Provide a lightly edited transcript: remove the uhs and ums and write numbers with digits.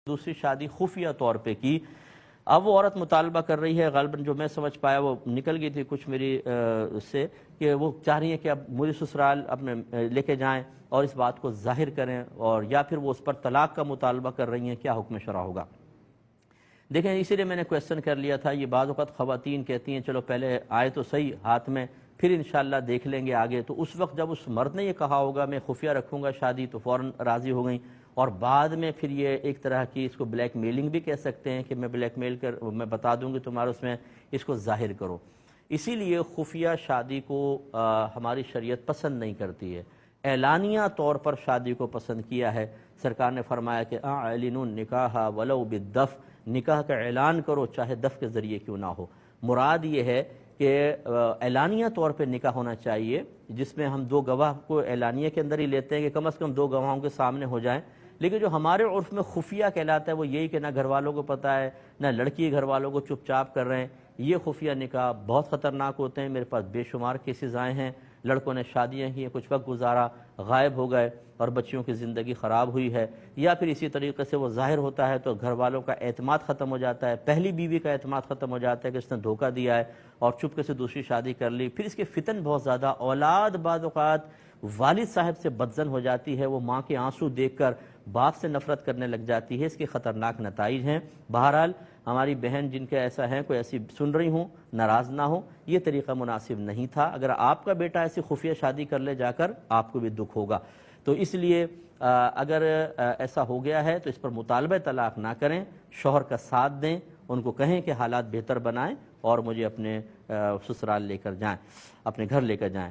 دوسری شادی خفیہ طور پہ کی۔ اب وہ عورت مطالبہ کر رہی ہے، غالباً جو میں سمجھ پایا وہ نکل گئی تھی کچھ میری سے، کہ وہ چاہ رہی ہیں کہ اب مجھے سسرال اپنے لے کے جائیں اور اس بات کو ظاہر کریں، اور یا پھر وہ اس پر طلاق کا مطالبہ کر رہی ہیں۔ کیا حکم شرع ہوگا؟ دیکھیں، اسی لیے میں نے کویسچن کر لیا تھا۔ یہ بعض اوقات خواتین کہتی ہیں چلو پہلے آئے تو صحیح ہاتھ میں، پھر انشاءاللہ دیکھ لیں گے آگے۔ تو اس وقت جب اس مرد نے یہ کہا ہوگا میں خفیہ رکھوں گا شادی، تو فوراً راضی ہو گئیں، اور بعد میں پھر یہ ایک طرح کی اس کو بلیک میلنگ بھی کہہ سکتے ہیں کہ میں بلیک میل کر میں بتا دوں گی تمہارے اس میں، اس کو ظاہر کرو۔ اسی لیے خفیہ شادی کو ہماری شریعت پسند نہیں کرتی ہے، اعلانیہ طور پر شادی کو پسند کیا ہے۔ سرکار نے فرمایا کہ اعلنوا النکاح ولو بالدف، نکاح کا اعلان کرو چاہے دف کے ذریعے کیوں نہ ہو۔ مراد یہ ہے کہ اعلانیہ طور پہ نکاح ہونا چاہیے، جس میں ہم دو گواہ کو اعلانیہ کے اندر ہی لیتے ہیں کہ کم از کم دو گواہوں کے سامنے ہو جائیں۔ لیکن جو ہمارے عرف میں خفیہ کہلاتا ہے وہ یہی کہ نہ گھر والوں کو پتہ ہے، نہ لڑکی گھر والوں کو چپ چاپ کر رہے ہیں۔ یہ خفیہ نکاح بہت خطرناک ہوتے ہیں۔ میرے پاس بے شمار کیسز آئے ہیں، لڑکوں نے شادیاں کی، کچھ وقت گزارا، غائب ہو گئے اور بچیوں کی زندگی خراب ہوئی ہے۔ یا پھر اسی طریقے سے وہ ظاہر ہوتا ہے تو گھر والوں کا اعتماد ختم ہو جاتا ہے، پہلی بیوی کا اعتماد ختم ہو جاتا ہے کہ اس نے دھوکہ دیا ہے اور چپکے سے دوسری شادی کر لی۔ پھر اس کے فتن بہت زیادہ، اولاد بعض اوقات والد صاحب سے بدظن ہو جاتی ہے، وہ ماں کے آنسو دیکھ کر باپ سے نفرت کرنے لگ جاتی ہے۔ اس کے خطرناک نتائج ہیں۔ بہرحال ہماری بہن جن کے ایسا ہیں، کوئی ایسی سن رہی ہوں، ناراض نہ ہو، یہ طریقہ مناسب نہیں تھا۔ اگر آپ کا بیٹا ایسی خفیہ شادی کر لے جا کر، آپ کو بھی دکھ ہوگا۔ تو اس لیے اگر ایسا ہو گیا ہے تو اس پر مطالبہ طلاق نہ کریں، شوہر کا ساتھ دیں، ان کو کہیں کہ حالات بہتر بنائیں اور مجھے اپنے سسرال لے کر جائیں، اپنے گھر لے کر جائیں۔